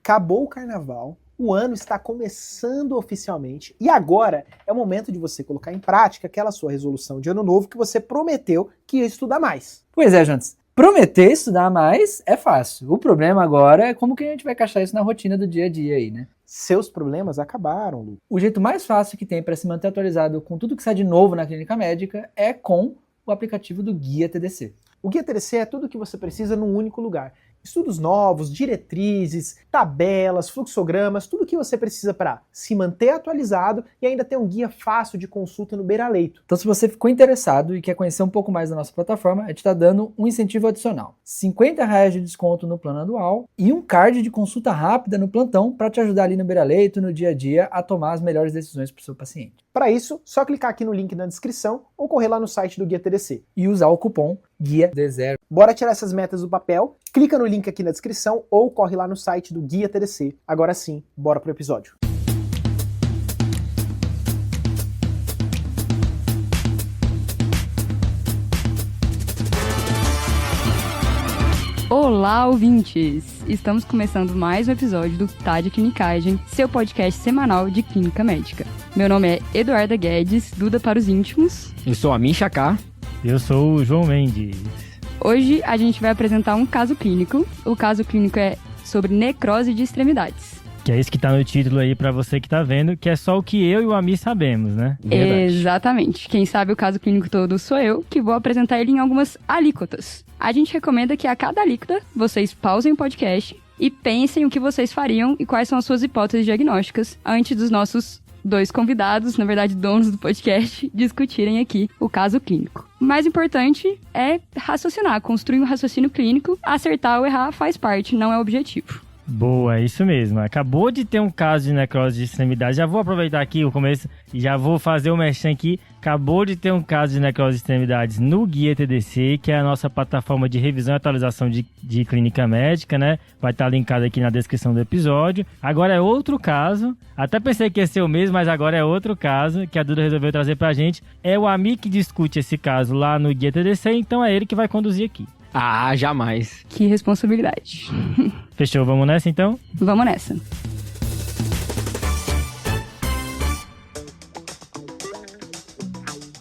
Acabou o carnaval, o ano está começando oficialmente e agora é o momento de você colocar em prática aquela sua resolução de ano novo que você prometeu que ia estudar mais. Pois é, Jantes. Prometer estudar mais é fácil. O problema agora é como que a gente vai encaixar isso na rotina do dia a dia aí, né? Seus problemas acabaram, Lu. O jeito mais fácil que tem para se manter atualizado com tudo que sai de novo na clínica médica é com o aplicativo do Guia TDC. O Guia TDC é tudo o que você precisa num único lugar. Estudos novos, diretrizes, tabelas, fluxogramas, tudo o que você precisa para se manter atualizado e ainda ter um guia fácil de consulta no beira-leito. Então, se você ficou interessado e quer conhecer um pouco mais da nossa plataforma, a gente está dando um incentivo adicional. R$50 de desconto no plano anual e um card de consulta rápida no plantão para te ajudar ali no beira-leito, no dia a dia, a tomar as melhores decisões para o seu paciente. Para isso, só clicar aqui no link na descrição ou correr lá no site do Guia TDC. E usar o cupom GUIAD0. Bora tirar essas metas do papel? Clica no link aqui na descrição ou corre lá no site do Guia TDC. Agora sim, bora pro episódio. Olá, ouvintes! Estamos começando mais um episódio do Tá de Clinicagem, seu podcast semanal de clínica médica. Meu nome é Eduarda Guedes, Duda para os íntimos. Eu sou a Misha K. Eu sou o João Mendes. Hoje a gente vai apresentar um caso clínico. O caso clínico é sobre necrose de extremidades. Que é isso que tá no título aí pra você que tá vendo, que é só o que eu e o Ami sabemos, né? Verdade. Exatamente. Quem sabe o caso clínico todo sou eu, que vou apresentar ele em algumas alíquotas. A gente recomenda que a cada alíquota vocês pausem o podcast e pensem o que vocês fariam e quais são as suas hipóteses diagnósticas antes dos nossos dois convidados, na verdade donos do podcast, discutirem aqui o caso clínico. O mais importante é raciocinar, construir um raciocínio clínico, acertar ou errar faz parte, não é objetivo. Boa, é isso mesmo. Acabou de ter um caso de necrose de extremidade. Já vou aproveitar aqui o começo e já vou fazer o merchan aqui. Acabou de ter um caso de necrose de extremidades no Guia TDC, que é a nossa plataforma de revisão e atualização de clínica médica, né? Vai estar linkado aqui na descrição do episódio. Agora é outro caso. Até pensei que ia ser o mesmo, mas agora é outro caso que a Duda resolveu trazer pra gente. É o Ami que discute esse caso lá no Guia TDC, então é ele que vai conduzir aqui. Ah, jamais. Que responsabilidade. Fechou, vamos nessa então? Vamos nessa.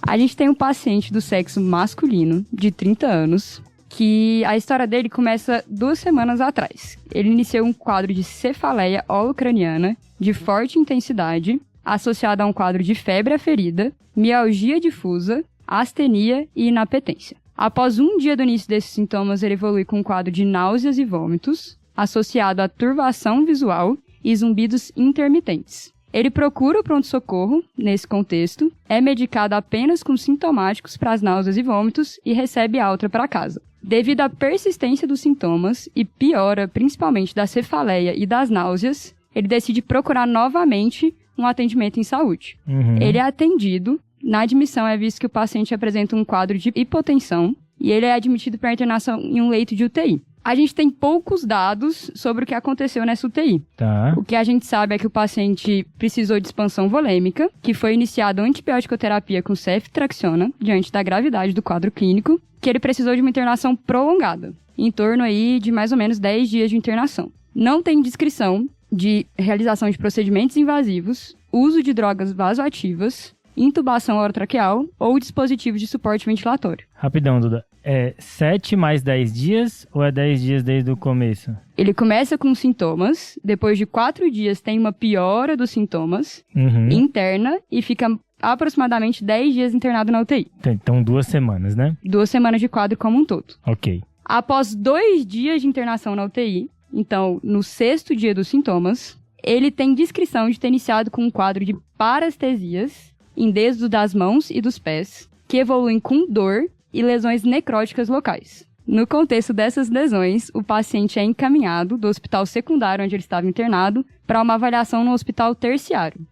A gente tem um paciente do sexo masculino, de 30 anos, que a história dele começa 2 semanas atrás. Ele iniciou um quadro de cefaleia holocraniana de forte intensidade, associada a um quadro de febre aferida, mialgia difusa, astenia e inapetência. Após um dia do início desses sintomas, ele evolui com um quadro de náuseas e vômitos, associado a turbação visual e zumbidos intermitentes. Ele procura o pronto-socorro, nesse contexto, é medicado apenas com sintomáticos para as náuseas e vômitos e recebe alta para casa. Devido à persistência dos sintomas e piora principalmente da cefaleia e das náuseas, ele decide procurar novamente um atendimento em saúde. Ele é atendido. Na admissão é visto que o paciente apresenta um quadro de hipotensão e ele é admitido para internação em um leito de UTI. A gente tem poucos dados sobre o que aconteceu nessa UTI. Tá. O que a gente sabe é que o paciente precisou de expansão volêmica, que foi iniciada antibiótico-terapia com ceftriaxona diante da gravidade do quadro clínico, que ele precisou de uma internação prolongada, em torno aí de mais ou menos 10 dias de internação. Não tem descrição de realização de procedimentos invasivos, uso de drogas vasoativas, intubação orotraqueal ou dispositivo de suporte ventilatório. Rapidão, Duda. É 7 mais 10 dias ou é 10 dias desde o começo? Ele começa com sintomas, depois de 4 dias tem uma piora dos sintomas, interna, e fica aproximadamente 10 dias internado na UTI. Então 2 semanas, né? 2 semanas de quadro como um todo. Ok. Após 2 dias de internação na UTI, então no 6º dia dos sintomas, ele tem descrição de ter iniciado com um quadro de parestesias em dedos das mãos e dos pés, que evoluem com dor e lesões necróticas locais. No contexto dessas lesões, o paciente é encaminhado do hospital secundário onde ele estava internado para uma avaliação no hospital terciário.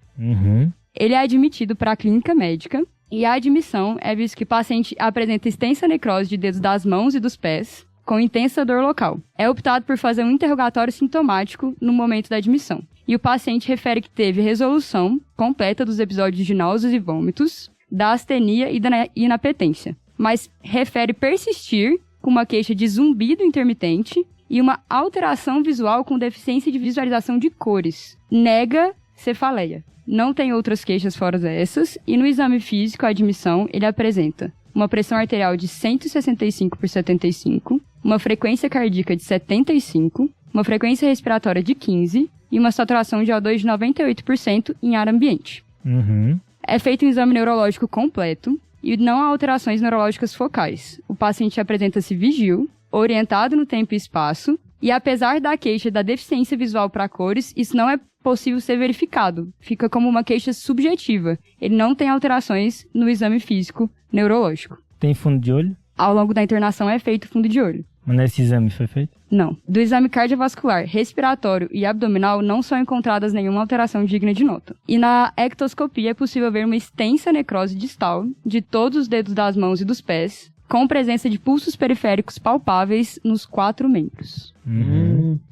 Ele é admitido para a clínica médica e a admissão é visto que o paciente apresenta extensa necrose de dedos das mãos e dos pés, com intensa dor local. É optado por fazer um interrogatório sintomático no momento da admissão. E o paciente refere que teve resolução completa dos episódios de náuseas e vômitos, da astenia e da inapetência, mas refere persistir com uma queixa de zumbido intermitente e uma alteração visual com deficiência de visualização de cores. Nega cefaleia. Não tem outras queixas fora essas, e no exame físico, a admissão, ele apresenta uma pressão arterial de 165 por 75, uma frequência cardíaca de 75, uma frequência respiratória de 15 e uma saturação de O2 de 98% em ar ambiente. Uhum. É feito um exame neurológico completo e não há alterações neurológicas focais. O paciente apresenta-se vigil, orientado no tempo e espaço, e apesar da queixa da deficiência visual para cores, isso não é possível ser verificado. Fica como uma queixa subjetiva. Ele não tem alterações no exame físico neurológico. Tem fundo de olho? Ao longo da internação é feito fundo de olho. Mas nesse exame foi feito? Não. Do exame cardiovascular, respiratório e abdominal não são encontradas nenhuma alteração digna de nota. E na ectoscopia é possível ver uma extensa necrose distal de todos os dedos das mãos e dos pés, com presença de pulsos periféricos palpáveis nos 4 membros.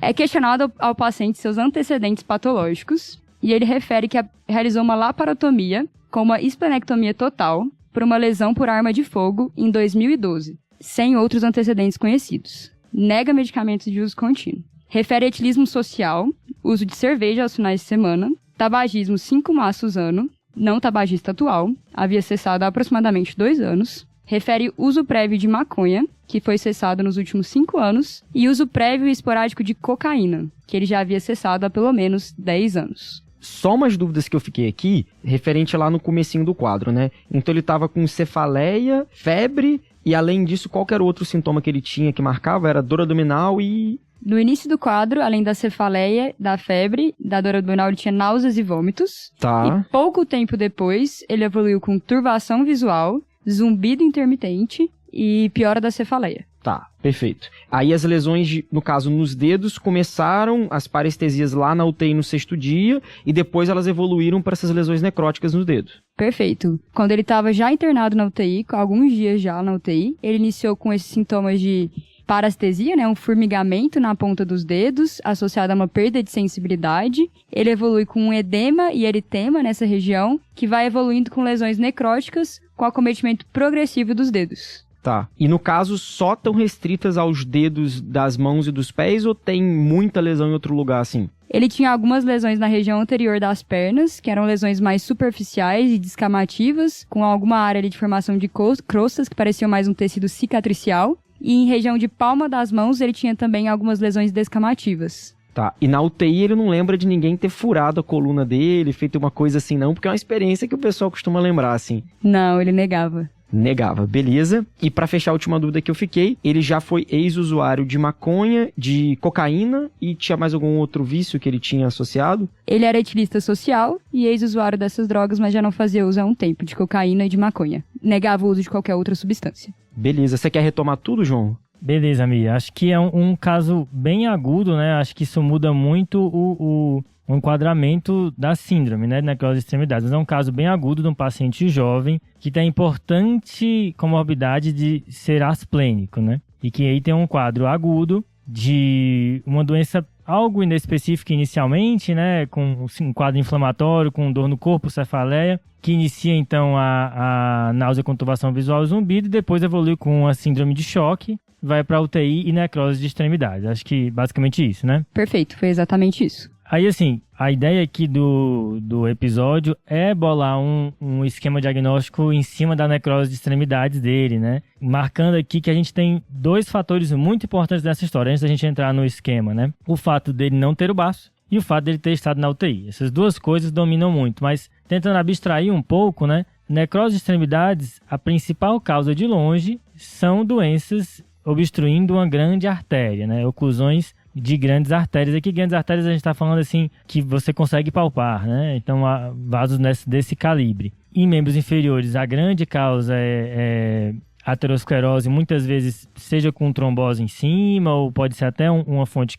É questionado ao paciente seus antecedentes patológicos e ele refere que realizou uma laparotomia com uma esplenectomia total por uma lesão por arma de fogo em 2012, sem outros antecedentes conhecidos. Nega medicamentos de uso contínuo. Refere etilismo social, uso de cerveja aos finais de semana, tabagismo 5 maços ano, não tabagista atual, havia cessado há aproximadamente 2 anos. Refere uso prévio de maconha, que foi cessado nos últimos 5 anos, e uso prévio e esporádico de cocaína, que ele já havia cessado há pelo menos 10 anos. Só umas dúvidas que eu fiquei aqui, referente lá no comecinho do quadro, né? Então ele tava com cefaleia, febre, e além disso, qualquer outro sintoma que ele tinha que marcava era dor abdominal e... No início do quadro, além da cefaleia, da febre, da dor abdominal, ele tinha náuseas e vômitos. Tá. E pouco tempo depois, ele evoluiu com turbação visual, zumbido intermitente e piora da cefaleia. Tá, perfeito. Aí as lesões, no caso, nos dedos, começaram as parestesias lá na UTI no 6º dia e depois elas evoluíram para essas lesões necróticas nos dedos. Perfeito. Quando ele estava já internado na UTI, com alguns dias já na UTI, ele iniciou com esses sintomas de parestesia, né, um formigamento na ponta dos dedos, associado a uma perda de sensibilidade. Ele evolui com um edema e eritema nessa região, que vai evoluindo com lesões necróticas, com acometimento progressivo dos dedos. Tá. E no caso, só estão restritas aos dedos das mãos e dos pés ou tem muita lesão em outro lugar assim? Ele tinha algumas lesões na região anterior das pernas, que eram lesões mais superficiais e descamativas, com alguma área ali de formação de crostas, que pareciam mais um tecido cicatricial. E em região de palma das mãos, ele tinha também algumas lesões descamativas. Tá, e na UTI ele não lembra de ninguém ter furado a coluna dele, feito uma coisa assim não, porque é uma experiência que o pessoal costuma lembrar, assim. Não, ele negava. Negava, beleza. E pra fechar a última dúvida que eu fiquei, ele já foi ex-usuário de maconha, de cocaína e tinha mais algum outro vício que ele tinha associado? Ele era etilista social e ex-usuário dessas drogas, mas já não fazia uso há um tempo de cocaína e de maconha. Negava o uso de qualquer outra substância. Beleza, você quer retomar tudo, João? Beleza, Mia. Acho que é um caso bem agudo, né? Acho que isso muda muito o enquadramento da síndrome, né, de necrose de extremidades. É um caso bem agudo de um paciente jovem que tem importante comorbidade de ser asplênico, né? E que aí tem um quadro agudo de uma doença algo inespecífica inicialmente, né, com um quadro inflamatório, com dor no corpo, cefaleia, que inicia então a náusea, conturbação visual e zumbido, e depois evolui com a síndrome de choque, vai para UTI e necrose de extremidades. Acho que basicamente isso, né? Perfeito, foi exatamente isso. Aí, assim, a ideia aqui do episódio é bolar um esquema diagnóstico em cima da necrose de extremidades dele, né? Marcando aqui que a gente tem 2 fatores muito importantes dessa história, antes da gente entrar no esquema, né? O fato dele não ter o baço e o fato dele ter estado na UTI. Essas 2 coisas dominam muito, mas tentando abstrair um pouco, né? Necrose de extremidades, a principal causa de longe são doenças obstruindo uma grande artéria, né? Oclusões de grandes artérias. Aqui, grandes artérias, a gente está falando assim, que você consegue palpar, né? Então, há vasos desse calibre. Em membros inferiores, a grande causa é aterosclerose, muitas vezes, seja com trombose em cima, ou pode ser até uma fonte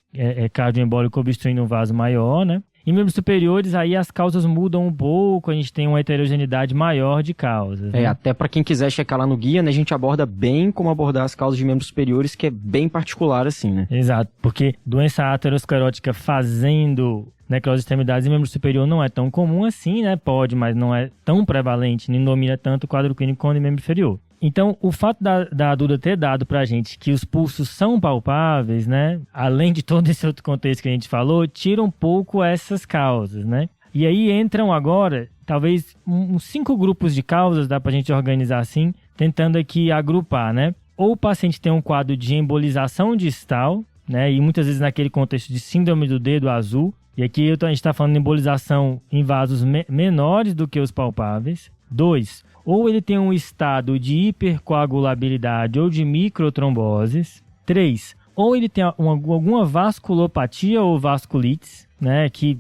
cardioembólica obstruindo um vaso maior, né? Em membros superiores, aí as causas mudam um pouco, a gente tem uma heterogeneidade maior de causas. Né? Até para quem quiser checar lá no guia, né, a gente aborda bem como abordar as causas de membros superiores, que é bem particular assim, né? Exato, porque doença aterosclerótica fazendo necrose de extremidades em membro superior não é tão comum assim, né? Pode, mas não é tão prevalente, nem domina tanto o quadro clínico quanto em membro inferior. Então, o fato da Duda ter dado pra gente que os pulsos são palpáveis, né? Além de todo esse outro contexto que a gente falou, tira um pouco essas causas, né? E aí entram agora, talvez, uns 5 grupos de causas, dá pra gente organizar assim, tentando aqui agrupar, né? Ou o paciente tem um quadro de embolização distal, né? E muitas vezes naquele contexto de síndrome do dedo azul. E aqui a gente está falando de embolização em vasos menores do que os palpáveis. 2. Ou ele tem um estado de hipercoagulabilidade ou de microtromboses. 3. Ou ele tem alguma vasculopatia ou vasculites, né? Que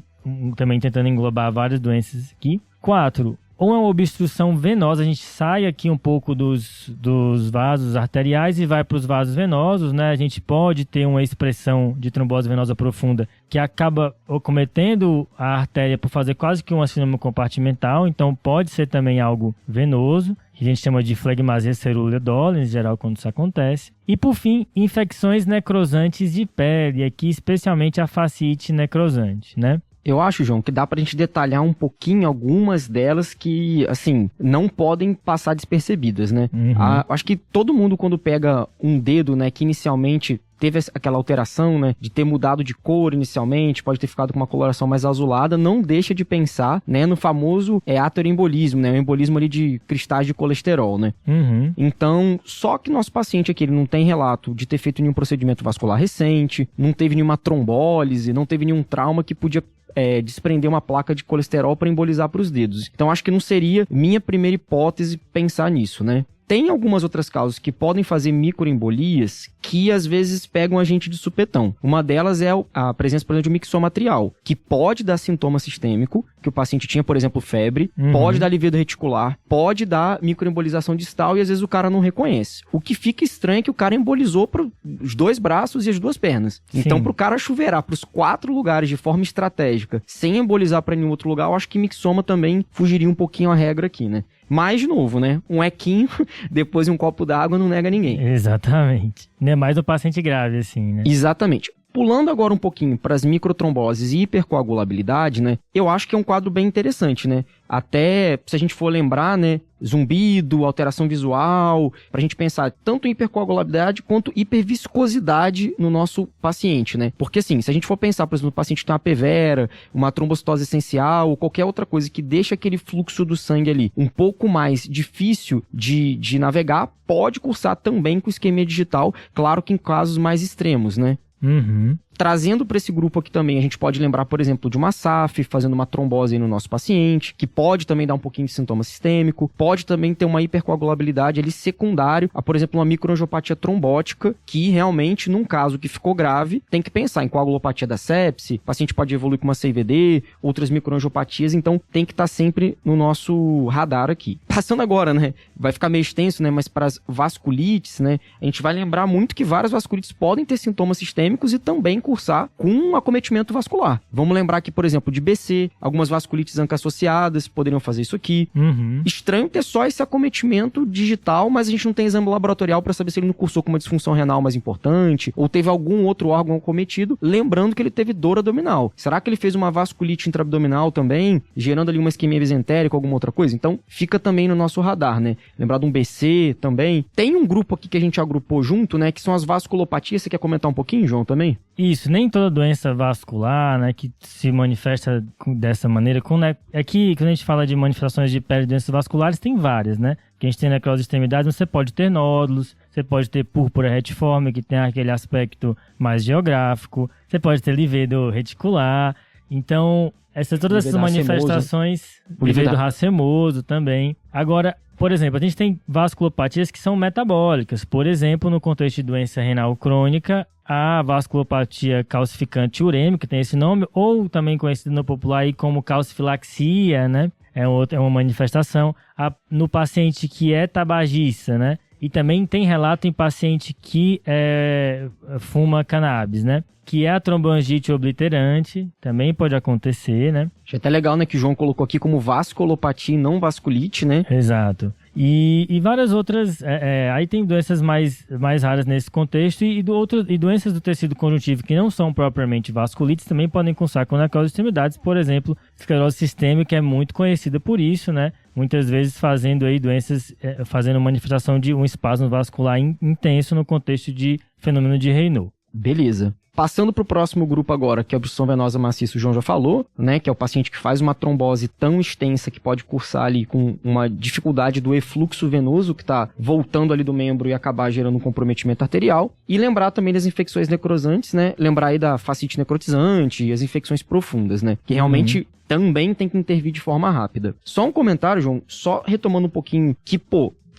também tentando englobar várias doenças aqui. 4. Ou é uma obstrução venosa, a gente sai aqui um pouco dos vasos arteriais e vai para os vasos venosos, né? A gente pode ter uma expressão de trombose venosa profunda que acaba acometendo a artéria por fazer quase que uma síndrome compartimental, então pode ser também algo venoso, que a gente chama de flegmasia cerúlea dólens, em geral, quando isso acontece. E, por fim, infecções necrosantes de pele, aqui especialmente a fasciite necrosante, né? Eu acho, João, que dá pra gente detalhar um pouquinho algumas delas que, assim, não podem passar despercebidas, né? Acho que todo mundo, quando pega um dedo, né, que inicialmente teve aquela alteração, né, de ter mudado de cor inicialmente, pode ter ficado com uma coloração mais azulada, não deixa de pensar, né, no famoso ateroembolismo, né, o embolismo ali de cristais de colesterol, né. Então, só que nosso paciente aqui, ele não tem relato de ter feito nenhum procedimento vascular recente, não teve nenhuma trombólise, não teve nenhum trauma que podia desprender uma placa de colesterol para embolizar para os dedos. Então, acho que não seria minha primeira hipótese pensar nisso, né? Tem algumas outras causas que podem fazer microembolias que às vezes pegam a gente de supetão. Uma delas é a presença, por exemplo, de um mixoma atrial, que pode dar sintoma sistêmico, que o paciente tinha, por exemplo, febre, pode dar livido reticular, pode dar microembolização distal e às vezes o cara não reconhece. O que fica estranho é que o cara embolizou para os 2 braços e as 2 pernas. Sim. Então, para o cara chuveirar para os 4 lugares de forma estratégica, sem embolizar para nenhum outro lugar, eu acho que mixoma também fugiria um pouquinho a regra aqui, né? Mas, de novo, né? Um equinho, depois um copo d'água não nega ninguém. Exatamente. Não é mais um paciente grave, assim, né? Exatamente. Pulando agora um pouquinho para as microtromboses e hipercoagulabilidade, né? Eu acho que é um quadro bem interessante, né? Até, se a gente for lembrar, né? Zumbido, alteração visual, pra gente pensar tanto em hipercoagulabilidade quanto hiperviscosidade no nosso paciente, né? Porque assim, se a gente for pensar, por exemplo, no paciente que tem uma PVera, uma trombocitose essencial ou qualquer outra coisa que deixa aquele fluxo do sangue ali um pouco mais difícil de navegar, pode cursar também com isquemia digital, claro que em casos mais extremos, né? Trazendo para esse grupo aqui também, a gente pode lembrar, por exemplo, de uma SAF fazendo uma trombose aí no nosso paciente, que pode também dar um pouquinho de sintoma sistêmico, pode também ter uma hipercoagulabilidade ali secundário a, por exemplo, uma microangiopatia trombótica, que realmente, num caso que ficou grave, tem que pensar em coagulopatia da sepse, o paciente pode evoluir com uma CVD, outras microangiopatias, então tem que estar sempre no nosso radar aqui. Passando agora, né, vai ficar meio extenso, né, mas para as vasculites, né, a gente vai lembrar muito que várias vasculites podem ter sintomas sistêmicos e também cursar com um acometimento vascular. Vamos lembrar aqui, por exemplo, de BC, algumas vasculites ANCA-associadas poderiam fazer isso aqui. Estranho ter só esse acometimento digital, mas a gente não tem exame laboratorial para saber se ele não cursou com uma disfunção renal mais importante ou teve algum outro órgão acometido, lembrando que ele teve dor abdominal. Será que ele fez uma vasculite intraabdominal também, gerando ali uma isquemia mesentérica ou alguma outra coisa? Então, fica também no nosso radar, né? Lembrar de um BC também. Tem um grupo aqui que a gente agrupou junto, né, que são as vasculopatias. Você quer comentar um pouquinho, João, também? Isso, nem toda doença vascular, né, que se manifesta dessa maneira, aqui, quando a gente fala de manifestações de pele de doenças vasculares, tem várias, né, que a gente tem necrose de extremidades, mas você pode ter nódulos, você pode ter púrpura retiforme, que tem aquele aspecto mais geográfico, você pode ter livedo reticular, então, todas essas manifestações, livedo racemoso também. Agora, por exemplo, a gente tem vasculopatias que são metabólicas, por exemplo, no contexto de doença renal crônica, a vasculopatia calcificante urêmica, tem esse nome, ou também conhecido no popular aí como calcifilaxia, né? É uma manifestação. No paciente que é tabagista, né? E também tem relato em paciente que fuma cannabis, né? Que é a tromboangite obliterante, também pode acontecer, né? Acho até legal, né, que o João colocou aqui como vasculopatia e não vasculite, né? Exato. E várias outras, aí tem doenças mais raras nesse contexto e doenças do tecido conjuntivo que não são propriamente vasculites também podem cursar com necrose de extremidades, por exemplo, esclerose sistêmica é muito conhecida por isso, né? muitas vezes fazendo aí doenças, fazendo manifestação de um espasmo vascular intenso no contexto de fenômeno de Raynaud. Beleza. Passando para o próximo grupo agora, que é a obstrução venosa maciça, o João já falou, né, que é o paciente que faz uma trombose tão extensa que pode cursar ali com uma dificuldade do efluxo venoso que está voltando ali do membro e acabar gerando um comprometimento arterial. E lembrar também das infecções necrosantes, né, lembrar aí da fascite necrotizante e as infecções profundas, né, que realmente também tem que intervir de forma rápida. Só um comentário, João, só retomando um pouquinho que,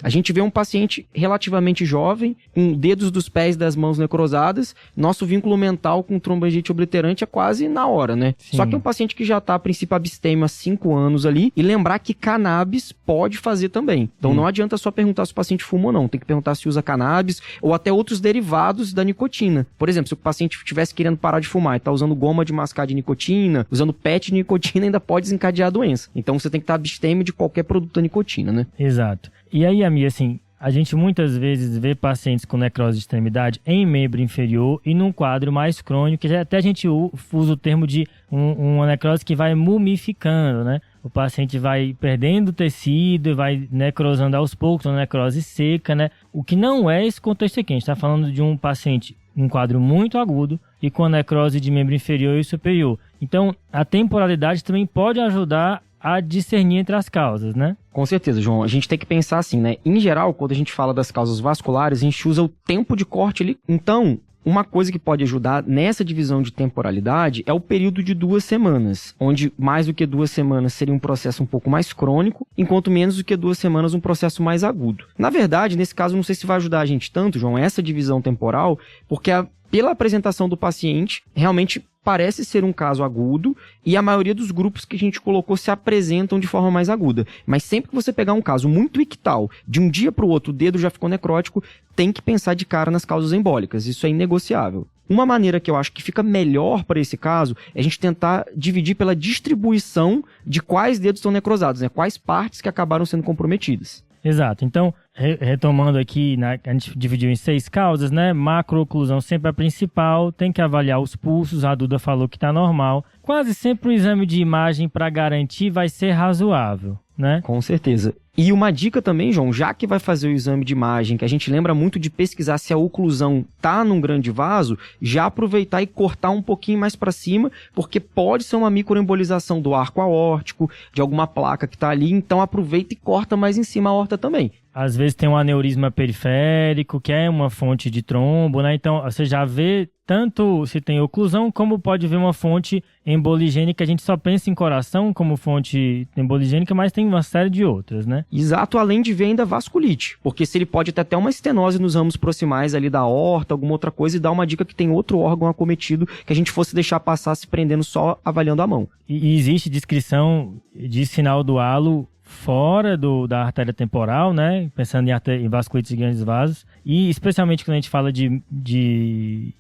a gente vê um paciente relativamente jovem, com dedos dos pés e das mãos necrosadas, nosso vínculo mental com trombangite obliterante é quase na hora, né? Sim. Só que é um paciente que já está, a princípio, abstêmio há 5 anos ali, e lembrar que cannabis pode fazer também. Então não adianta só perguntar se o paciente fuma ou não, tem que perguntar se usa cannabis ou até outros derivados da nicotina. Por exemplo, se o paciente estivesse querendo parar de fumar e está usando goma de mascar de nicotina, usando PET de nicotina, ainda pode desencadear a doença. Então você tem que estar abstêmio de qualquer produto da nicotina, né? Exato. E aí, Ami, assim, a gente muitas vezes vê pacientes com necrose de extremidade em membro inferior e num quadro mais crônico, que até a gente usa o termo de uma necrose que vai mumificando, né? O paciente vai perdendo tecido e vai necrosando aos poucos, uma necrose seca, né? O que não é esse contexto aqui. A gente está falando de um paciente em um quadro muito agudo e com necrose de membro inferior e superior. Então, a temporalidade também pode ajudar a discernir entre as causas, né? Com certeza, João. A gente tem que pensar assim, né? Em geral, quando a gente fala das causas vasculares, a gente usa o tempo de corte ali. Então, uma coisa que pode ajudar nessa divisão de temporalidade é o período de 2 semanas, onde mais do que 2 semanas seria um processo um pouco mais crônico, enquanto menos do que 2 semanas um processo mais agudo. Na verdade, nesse caso, não sei se vai ajudar a gente tanto, João, essa divisão temporal, porque pela apresentação do paciente, realmente parece ser um caso agudo e a maioria dos grupos que a gente colocou se apresentam de forma mais aguda. Mas sempre que você pegar um caso muito ictal, de um dia para o outro o dedo já ficou necrótico, tem que pensar de cara nas causas embólicas. Isso é inegociável. Uma maneira que eu acho que fica melhor para esse caso é a gente tentar dividir pela distribuição de quais dedos estão necrosados, né? Quais partes que acabaram sendo comprometidas. Exato. Então, retomando aqui, a gente dividiu em 6 causas, né? Macrooclusão sempre é a principal, tem que avaliar os pulsos, a Duda falou que está normal. Quase sempre o exame de imagem para garantir vai ser razoável, né? Com certeza. E uma dica também, João, já que vai fazer o exame de imagem, que a gente lembra muito de pesquisar se a oclusão tá num grande vaso, já aproveitar e cortar um pouquinho mais para cima, porque pode ser uma microembolização do arco aórtico, de alguma placa que tá ali, então aproveita e corta mais em cima a aorta também. Às vezes tem um aneurisma periférico, que é uma fonte de trombo, né? Então, você já vê tanto se tem oclusão, como pode ver uma fonte emboligênica. A gente só pensa em coração como fonte emboligênica, mas tem uma série de outras, né? Exato, além de ver ainda vasculite, porque se ele pode ter até uma estenose nos ramos proximais ali da aorta, alguma outra coisa, e dar uma dica que tem outro órgão acometido que a gente fosse deixar passar se prendendo só avaliando a mão. E existe descrição de sinal do halo fora da artéria temporal, né? Pensando em vasculites de grandes vasos. E especialmente quando a gente fala de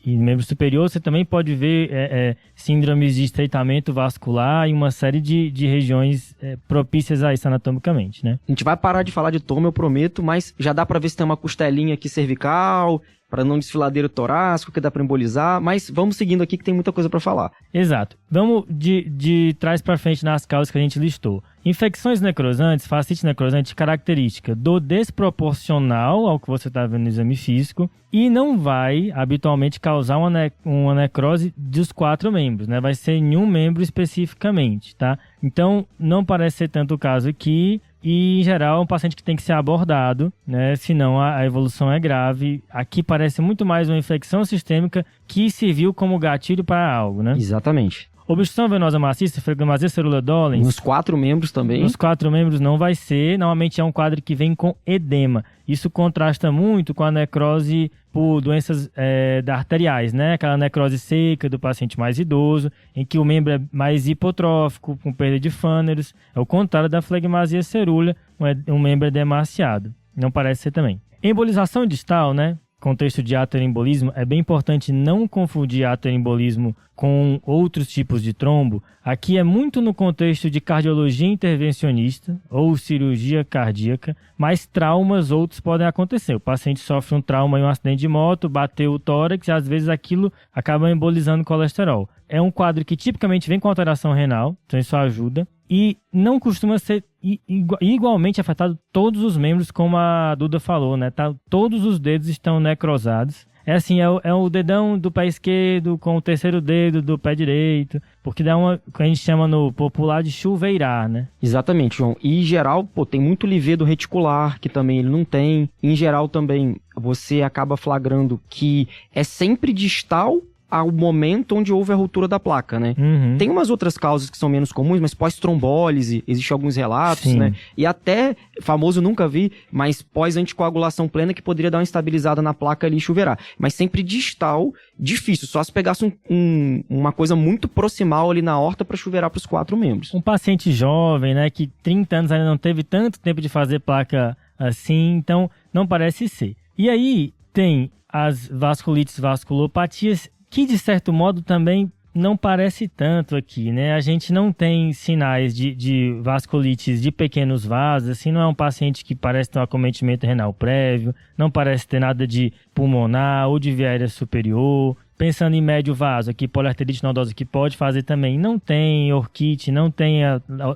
membro superior, você também pode ver síndromes de estreitamento vascular e uma série de regiões propícias a isso anatomicamente, né? A gente vai parar de falar de toma, eu prometo, mas já dá para ver se tem uma costelinha aqui cervical, para não desfiladeiro torácico, que dá para embolizar, mas vamos seguindo aqui que tem muita coisa para falar. Exato. Vamos de trás para frente nas causas que a gente listou. Infecções necrosantes, fascite necrosante, característica dor desproporcional ao que você está vendo no exame físico e não vai habitualmente causar uma necrose dos 4 membros, né? Vai ser em um membro especificamente, tá? Então, não parece ser tanto o caso aqui. E, em geral, é um paciente que tem que ser abordado, né? Senão a evolução é grave. Aqui parece muito mais uma infecção sistêmica que serviu como gatilho para algo, né? Exatamente. Obstrução venosa maciça, flegmasia cerula dolens. Nos 4 membros também. Nos 4 membros não vai ser. Normalmente é um quadro que vem com edema. Isso contrasta muito com a necrose por doenças arteriais, né? Aquela necrose seca do paciente mais idoso, em que o membro é mais hipotrófico, com perda de fâneros. É o contrário da flegmasia cerúlea, um membro edemaciado. Não parece ser também. Embolização distal, né? Contexto de ateroembolismo, é bem importante não confundir ateroembolismo com outros tipos de trombo. Aqui é muito no contexto de cardiologia intervencionista ou cirurgia cardíaca, mas traumas outros podem acontecer. O paciente sofre um trauma em um acidente de moto, bateu o tórax e às vezes aquilo acaba embolizando colesterol. É um quadro que tipicamente vem com alteração renal, então isso ajuda. E não costuma ser igualmente afetado todos os membros, como a Duda falou, né? Todos os dedos estão necrosados. É assim, é o dedão do pé esquerdo com o terceiro dedo do pé direito, porque dá uma, que a gente chama no popular de chuveirar, né? Exatamente, João. E em geral, tem muito livedo reticular, que também ele não tem. Em geral também, você acaba flagrando que é sempre distal ao momento onde houve a ruptura da placa, né? Uhum. Tem umas outras causas que são menos comuns, mas pós-trombólise, existem alguns relatos, Sim. né? E até, famoso nunca vi, mas pós-anticoagulação plena que poderia dar uma estabilizada na placa ali e chuveirar. Mas sempre distal, difícil, só se pegasse uma coisa muito proximal ali na horta para chuveirar para os 4 membros. Um paciente jovem, né, que 30 anos ainda não teve tanto tempo de fazer placa assim, então não parece ser. E aí tem as vasculites, vasculopatias, que de certo modo também não parece tanto aqui, né? A gente não tem sinais de vasculites de pequenos vasos, assim, não é um paciente que parece ter um acometimento renal prévio, não parece ter nada de pulmonar ou de via aérea superior. Pensando em médio vaso, aqui poliarterite nodosa, que pode fazer também, não tem orquite, não tem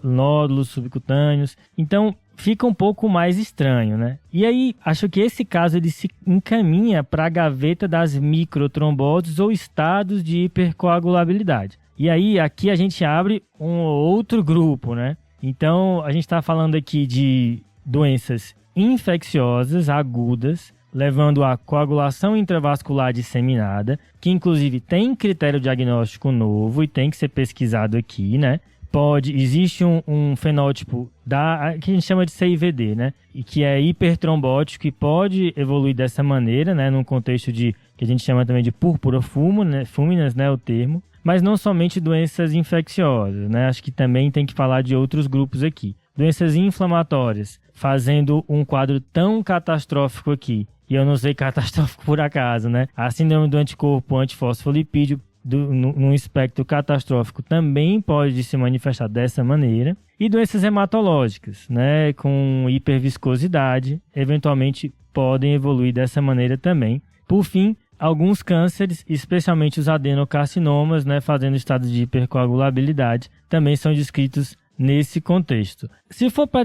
nódulos subcutâneos, então fica um pouco mais estranho, né? E aí, acho que esse caso ele se encaminha para a gaveta das microtromboses ou estados de hipercoagulabilidade. E aí, aqui a gente abre um outro grupo, né? Então, a gente está falando aqui de doenças infecciosas agudas, levando à coagulação intravascular disseminada, que inclusive tem critério diagnóstico novo e tem que ser pesquisado aqui, né? Existe um fenótipo que a gente chama de CIVD, né? E que é hipertrombótico e pode evoluir dessa maneira, né? Num contexto que a gente chama também de púrpura fulminans, né? O termo. Mas não somente doenças infecciosas, né? Acho que também tem que falar de outros grupos aqui. Doenças inflamatórias, fazendo um quadro tão catastrófico aqui. E eu não sei catastrófico por acaso, né? A síndrome do anticorpo antifosfolipídio num espectro catastrófico também pode se manifestar dessa maneira. E doenças hematológicas, né, com hiperviscosidade, eventualmente podem evoluir dessa maneira também. Por fim, alguns cânceres, especialmente os adenocarcinomas, né, fazendo estado de hipercoagulabilidade, também são descritos nesse contexto. Se for para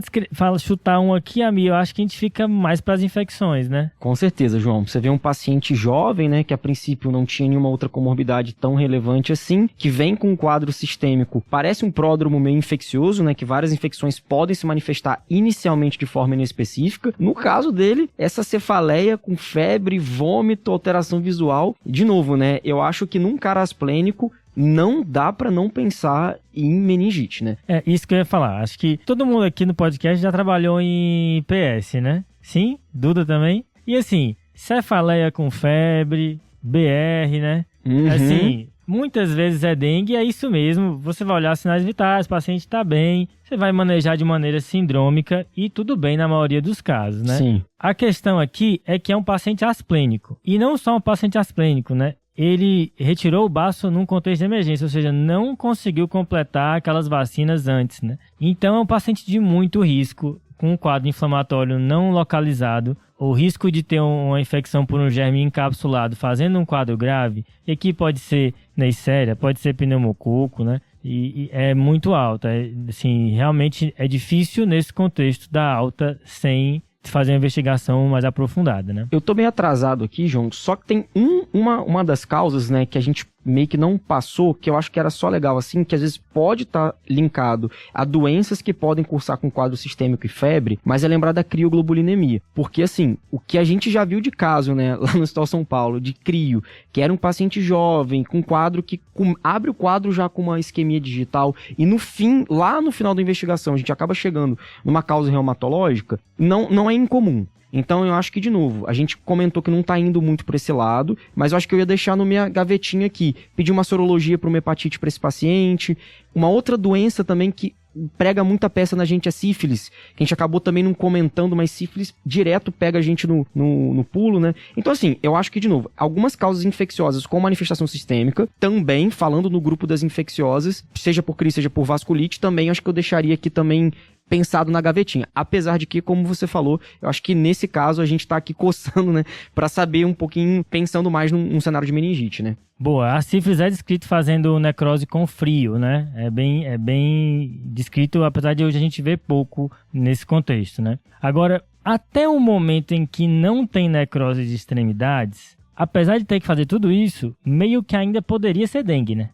chutar um aqui, eu acho que a gente fica mais para as infecções, né? Com certeza, João. Você vê um paciente jovem, né, que a princípio não tinha nenhuma outra comorbidade tão relevante assim, que vem com um quadro sistêmico, parece um pródromo meio infeccioso, né, que várias infecções podem se manifestar inicialmente de forma inespecífica. No caso dele, essa cefaleia com febre, vômito, alteração visual. De novo, né, eu acho que num cara asplênico não dá pra não pensar em meningite, né? É isso que eu ia falar. Acho que todo mundo aqui no podcast já trabalhou em PS, né? Sim? Duda também? E assim, cefaleia com febre, BR, né? Uhum. Assim, muitas vezes é dengue, é isso mesmo. Você vai olhar sinais vitais, o paciente tá bem, você vai manejar de maneira sindrômica e tudo bem na maioria dos casos, né? Sim. A questão aqui é que é um paciente asplênico. E não só um paciente asplênico, né? Ele retirou o baço num contexto de emergência, ou seja, não conseguiu completar aquelas vacinas antes, né? Então é um paciente de muito risco, com um quadro inflamatório não localizado, o risco de ter uma infecção por um germe encapsulado fazendo um quadro grave, e aqui pode ser Neisseria, pode ser pneumococo, né? E é muito alta, assim, realmente é difícil nesse contexto dar alta sem fazer uma investigação mais aprofundada, né? Eu tô bem atrasado aqui, João, só que tem uma das causas, né, que a gente meio que não passou, que eu acho que era só legal assim, que às vezes pode estar linkado a doenças que podem cursar com quadro sistêmico e febre, mas é lembrar da crioglobulinemia, porque assim, o que a gente já viu de caso, né, lá no Hospital São Paulo, de crio, que era um paciente jovem, com quadro que abre o quadro já com uma isquemia digital, e no fim, lá no final da investigação, a gente acaba chegando numa causa reumatológica, não é incomum. Então eu acho que, de novo, a gente comentou que não tá indo muito por esse lado, mas eu acho que eu ia deixar na minha gavetinha aqui, pedir uma sorologia para uma hepatite para esse paciente. Uma outra doença também que prega muita peça na gente é sífilis, que a gente acabou também não comentando, mas sífilis direto pega a gente no pulo, né? Então assim, eu acho que, de novo, algumas causas infecciosas com manifestação sistêmica, também, falando no grupo das infecciosas, seja por crise, seja por vasculite, também acho que eu deixaria aqui também pensado na gavetinha. Apesar de que, como você falou, eu acho que nesse caso a gente tá aqui coçando, né, pra saber um pouquinho, pensando mais num cenário de meningite, né? Boa, a sífilis é descrito fazendo necrose com frio, né? É bem descrito, apesar de hoje a gente ver pouco nesse contexto, né? Agora, até o momento em que não tem necrose de extremidades, apesar de ter que fazer tudo isso, meio que ainda poderia ser dengue, né?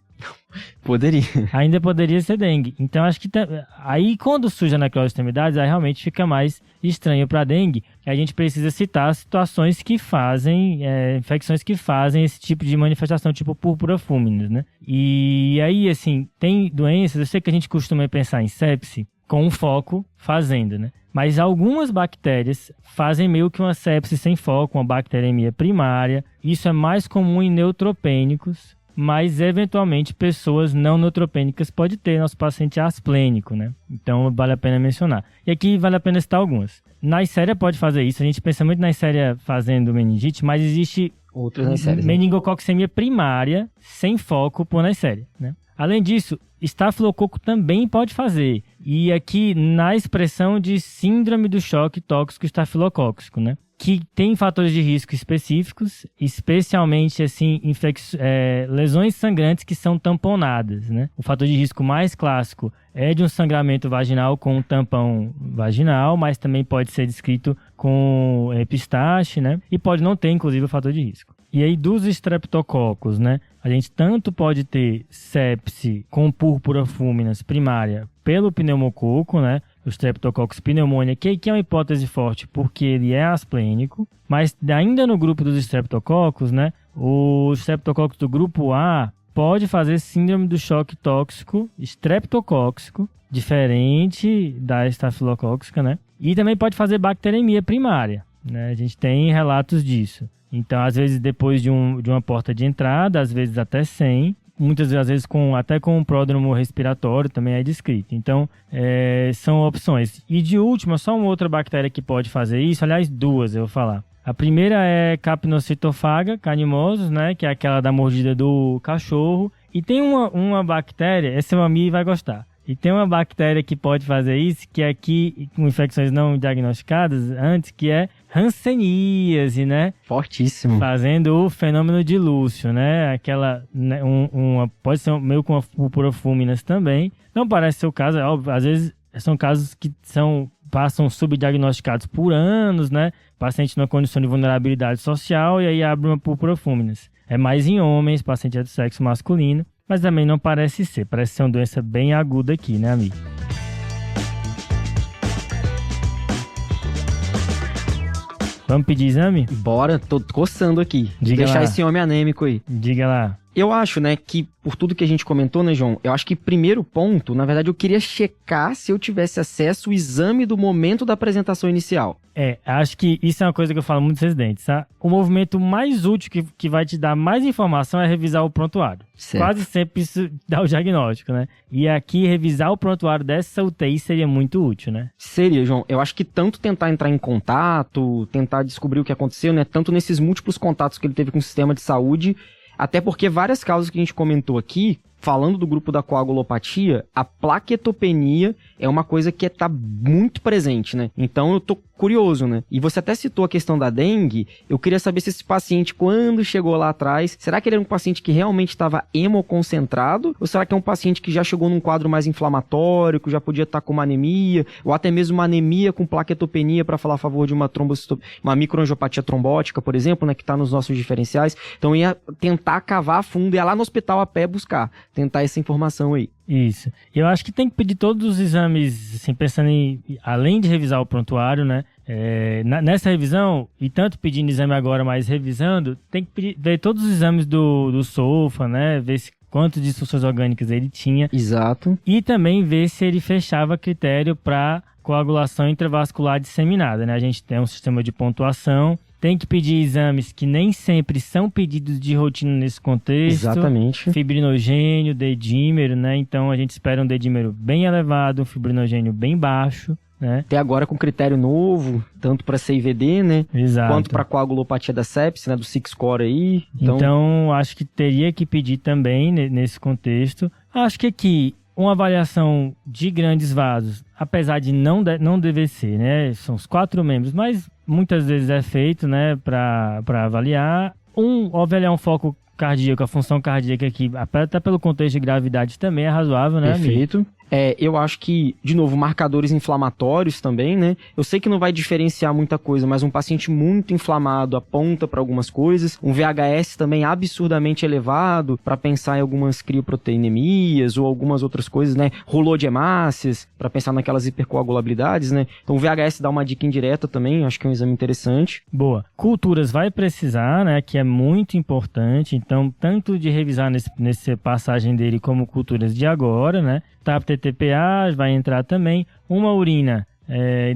Poderia. Ainda poderia ser dengue. Então, acho que aí quando surge a necrose de extremidades, aí realmente fica mais estranho para dengue, que a gente precisa citar situações que fazem, infecções que fazem esse tipo de manifestação, tipo púrpura fúminis, né? E aí, assim, tem doenças, eu sei que a gente costuma pensar em sepse com um foco fazendo, né? Mas algumas bactérias fazem meio que uma sepse sem foco, uma bacteremia primária. Isso é mais comum em neutropênicos, mas eventualmente pessoas não neutropênicas pode ter nosso paciente asplênico, né? Então vale a pena mencionar. E aqui vale a pena citar algumas. Neisseria pode fazer isso, a gente pensa muito na Neisseria fazendo meningite, mas existe outras Neisserias, né? meningococcemia primária sem foco por Neisseria, né? Além disso, estafilococo também pode fazer. E aqui na expressão de síndrome do choque tóxico estafilocócico, né? Que tem fatores de risco específicos, especialmente assim, lesões sangrantes que são tamponadas, né? O fator de risco mais clássico é de um sangramento vaginal com um tampão vaginal, mas também pode ser descrito com epistaxe, né? E pode não ter, inclusive, o fator de risco. E aí, dos estreptococos, né? A gente tanto pode ter sepse com púrpura fúminas primária pelo pneumococo, né? O Streptococcus pneumoniae, que é uma hipótese forte porque ele é asplênico, mas ainda no grupo dos estreptococos, né? O Streptococcus do grupo A pode fazer síndrome do choque tóxico estreptocóxico, diferente da estafilocócica, né? E também pode fazer bacteremia primária, né? A gente tem relatos disso. Então, às vezes, depois de uma porta de entrada, às vezes até sem, muitas vezes até com um pródromo respiratório também é descrito. Então, são opções. E de última, só uma outra bactéria que pode fazer isso, aliás, duas eu vou falar. A primeira é Capnocitofaga canimosus, né, que é aquela da mordida do cachorro. E tem uma bactéria, essa a Mami vai gostar. E tem uma bactéria que pode fazer isso, que é aqui, com infecções não diagnosticadas antes, que é hanseníase, né? Fortíssimo. Fazendo o fenômeno de Lúcio, né? Aquela, né, pode ser meio com uma púrpura fúminas também. Não parece ser o caso, é óbvio, às vezes são casos que passam subdiagnosticados por anos, né? Paciente numa condição de vulnerabilidade social e aí abre uma púrpura fúminas. É mais em homens, paciente é do sexo masculino. Mas também não parece ser uma doença bem aguda aqui, né, amigo? Vamos pedir exame? Bora, tô coçando aqui. Diga Deixar lá. esse homem anêmico aí. Diga lá. Eu acho, né, que por tudo que a gente comentou, né, João, eu acho que primeiro ponto, na verdade, eu queria checar se eu tivesse acesso ao exame do momento da apresentação inicial. Acho que isso é uma coisa que eu falo muito dos residentes, tá? O movimento mais útil que vai te dar mais informação é revisar o prontuário. Certo. Quase sempre isso dá o diagnóstico, né? E aqui, revisar o prontuário dessa UTI seria muito útil, né? Seria, João. Eu acho que tanto tentar entrar em contato, tentar descobrir o que aconteceu, né? Tanto nesses múltiplos contatos que ele teve com o sistema de saúde, até porque várias causas que a gente comentou aqui, falando do grupo da coagulopatia, a plaquetopenia é uma coisa que está muito presente, né? Então eu tô curioso, né? E você até citou a questão da dengue, eu queria saber se esse paciente, quando chegou lá atrás, será que ele era um paciente que realmente estava hemoconcentrado? Ou será que é um paciente que já chegou num quadro mais inflamatório, que já podia estar com uma anemia, ou até mesmo uma anemia com plaquetopenia, para falar a favor de uma uma microangiopatia trombótica, por exemplo, né? Que está nos nossos diferenciais. Então ia tentar cavar a fundo, ia lá no hospital a pé buscar, tentar essa informação aí. Isso. Eu acho que tem que pedir todos os exames, assim, pensando em, além de revisar o prontuário, né? Nessa revisão, e tanto pedindo exame agora, mas revisando, tem que ver todos os exames do SOFA, né? Ver quantas disfunções orgânicas ele tinha. Exato. E também ver se ele fechava critério para coagulação intravascular disseminada, né? A gente tem um sistema de pontuação. Tem que pedir exames que nem sempre são pedidos de rotina nesse contexto. Exatamente. Fibrinogênio, dedímero, né? Então a gente espera um dedímero bem elevado, um fibrinogênio bem baixo, né? Até agora com critério novo, tanto para CIVD, né? Exato. Quanto para coagulopatia da sepse, né? Do SIX-score aí. Então acho que teria que pedir também nesse contexto. Acho que aqui uma avaliação de grandes vasos, apesar de não dever ser, né? São os 4 membros, mas muitas vezes é feito, né, para avaliar. Avaliar um foco cardíaco, a função cardíaca aqui, até pelo contexto de gravidade também é razoável, né, Perfeito. amigo? Eu acho que, de novo, marcadores inflamatórios também, né? Eu sei que não vai diferenciar muita coisa, mas um paciente muito inflamado aponta para algumas coisas. Um VHS também absurdamente elevado para pensar em algumas crioproteinemias ou algumas outras coisas, né? Rolô de hemácias, para pensar naquelas hipercoagulabilidades, né? Então o VHS dá uma dica indireta também, acho que é um exame interessante. Boa. Culturas vai precisar, né? Que é muito importante. Então, tanto de revisar nesse passagem dele como culturas de agora, né? TAP-TTPA vai entrar também. Uma urina,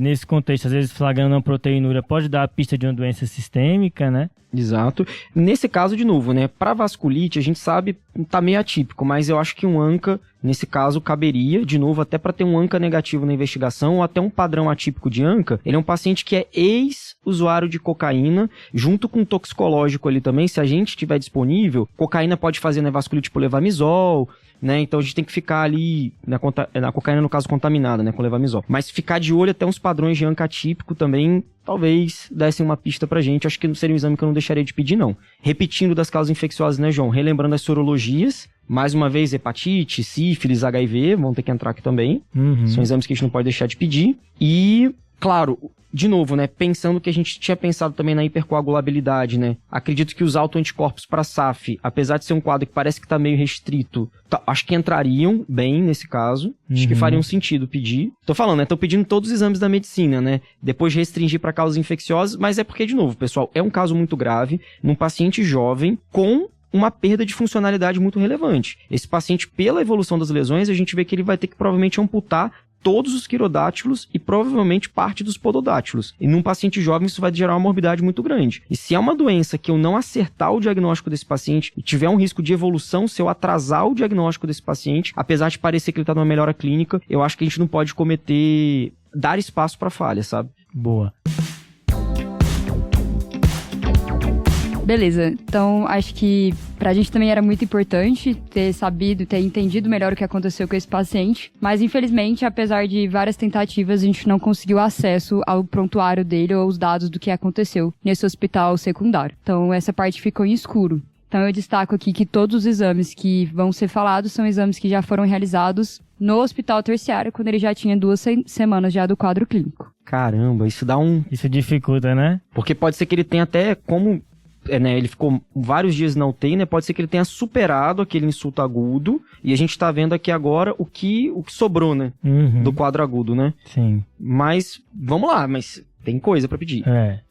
nesse contexto, às vezes flagrando uma proteinúria, pode dar a pista de uma doença sistêmica, né? Exato. Nesse caso, de novo, né? Para vasculite, a gente sabe, tá meio atípico, mas eu acho que um ANCA, nesse caso, caberia, de novo, até para ter um ANCA negativo na investigação, ou até um padrão atípico de ANCA. Ele é um paciente que é ex-usuário de cocaína, junto com toxicológico ali também, se a gente tiver disponível, cocaína pode fazer, né, vasculite por levamisol, né? Então a gente tem que ficar ali na cocaína, no caso, contaminada, né, com levamisol. Mas ficar de olho até uns padrões de ANCA atípico também, talvez dessem uma pista pra gente. Acho que não seria um exame que eu não deixaria de pedir, não. Repetindo das causas infecciosas, né, João? Relembrando as sorologias, mais uma vez, hepatite, sífilis, HIV, vão ter que entrar aqui também. São exames que a gente não pode deixar de pedir. E, claro, de novo, né, pensando que a gente tinha pensado também na hipercoagulabilidade, né, acredito que os autoanticorpos para SAF, apesar de ser um quadro que parece que está meio restrito, acho que entrariam bem nesse caso, acho que fariam sentido pedir. Tô falando, né, tô pedindo todos os exames da medicina, né, depois de restringir para causas infecciosas, mas é porque, de novo, pessoal, é um caso muito grave, num paciente jovem com uma perda de funcionalidade muito relevante. Esse paciente, pela evolução das lesões, a gente vê que ele vai ter que provavelmente amputar todos os quirodátilos e provavelmente parte dos pododátilos. E num paciente jovem isso vai gerar uma morbidade muito grande. E se é uma doença que eu não acertar o diagnóstico desse paciente e tiver um risco de evolução, se eu atrasar o diagnóstico desse paciente, apesar de parecer que ele está numa melhora clínica, eu acho que a gente não pode dar espaço para falha, sabe? Boa. Beleza, então acho que pra gente também era muito importante ter entendido melhor o que aconteceu com esse paciente, mas infelizmente, apesar de várias tentativas, a gente não conseguiu acesso ao prontuário dele ou aos dados do que aconteceu nesse hospital secundário. Então essa parte ficou em escuro. Então eu destaco aqui que todos os exames que vão ser falados são exames que já foram realizados no hospital terciário, quando ele já tinha 2 semanas já do quadro clínico. Caramba, isso dificulta, né? Porque pode ser que ele tenha até como... né, ele ficou vários dias na UTI, né? Pode ser que ele tenha superado aquele insulto agudo e a gente tá vendo aqui agora o que sobrou, né? Do quadro agudo, né? Sim. Mas, vamos lá, mas tem coisa pra pedir.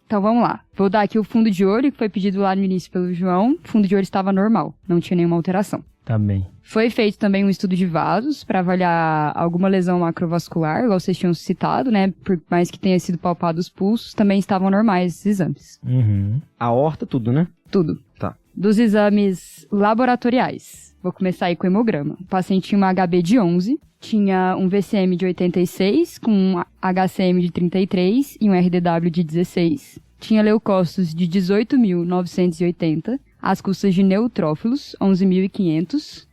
Então vamos lá. Vou dar aqui o fundo de olho, que foi pedido lá no início pelo João. O fundo de olho estava normal, não tinha nenhuma alteração. Tá bem. Foi feito também um estudo de vasos para avaliar alguma lesão macrovascular, igual vocês tinham citado, né? Por mais que tenha sido palpado os pulsos, também estavam normais esses exames. A aorta, tudo, né? Tudo. Tá. Dos exames laboratoriais, vou começar aí com o hemograma. O paciente tinha uma HB de 11, tinha um VCM de 86, com um HCM de 33 e um RDW de 16. Tinha leucócitos de 18.980, as custas de neutrófilos, 11.500,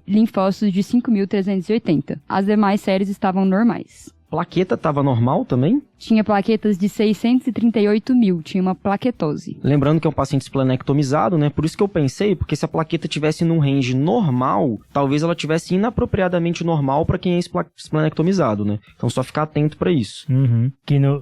linfócitos de 5.380. As demais séries estavam normais. Plaqueta estava normal também? Tinha plaquetas de 638.000, tinha uma plaquetose. Lembrando que é um paciente esplenectomizado, né? Por isso que eu pensei, porque se a plaqueta tivesse num range normal, talvez ela tivesse inapropriadamente normal para quem é esplenectomizado, né? Então só ficar atento para isso.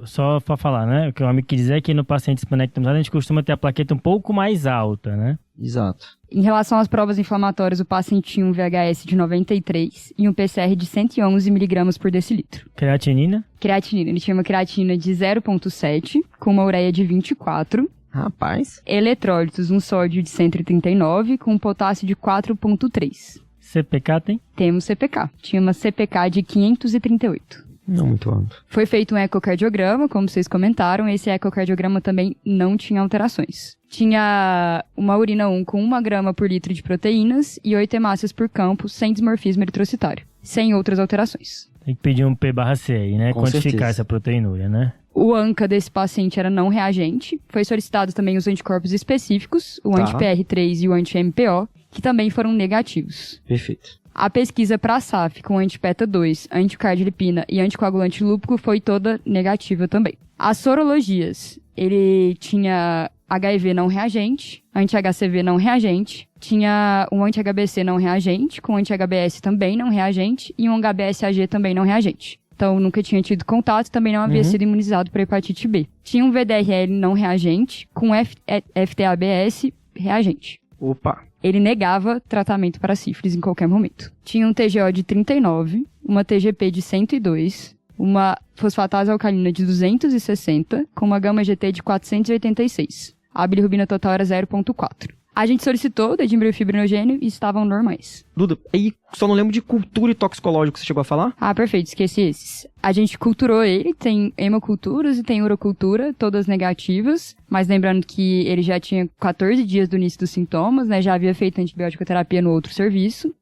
Só para falar, né? O que o amigo quer dizer é que no paciente esplenectomizado a gente costuma ter a plaqueta um pouco mais alta, né? Exato. Em relação às provas inflamatórias, o paciente tinha um VHS de 93 e um PCR de 111 mg por decilitro. Creatinina? Creatinina. Ele tinha uma creatina de 0,7, com uma ureia de 24. Rapaz. Eletrólitos, um sódio de 139, com um potássio de 4,3. CPK tem? Temos CPK. Tinha uma CPK de 538. Não muito alto. Foi feito um ecocardiograma, como vocês comentaram. Esse ecocardiograma também não tinha alterações. Tinha uma urina 1 com 1 grama por litro de proteínas e 8 hemácias por campo, sem dismorfismo eritrocitário. Sem outras alterações. Tem que pedir um P/C aí, né? Com quantificar certeza. essa proteinúria, né? O ANCA desse paciente era não reagente. Foi solicitado também os anticorpos específicos, o anti-PR3 e o anti-MPO, que também foram negativos. Perfeito. A pesquisa para SAF com antipeta-2, anticardilipina e anticoagulante lúpico foi toda negativa também. As sorologias, ele tinha HIV não reagente, anti-HCV não reagente, tinha um anti-HBC não reagente, com anti-HBS também não reagente e um HBsAg também não reagente. Então, nunca tinha tido contato, também não havia sido imunizado para hepatite B. Tinha um VDRL não reagente, com FTABS reagente. Opa! Ele negava tratamento para sífilis em qualquer momento. Tinha um TGO de 39, uma TGP de 102, uma fosfatase alcalina de 260, com uma gama-GT de 486. A bilirrubina total era 0,4. A gente solicitou o dedimbril fibrinogênio e estavam normais. Duda, aí só não lembro de cultura e toxicológico que você chegou a falar? Ah, perfeito, esqueci esses. A gente culturou ele, tem hemoculturas e tem urocultura, todas negativas, mas lembrando que ele já tinha 14 dias do início dos sintomas, né, já havia feito antibiótico-terapia no outro serviço.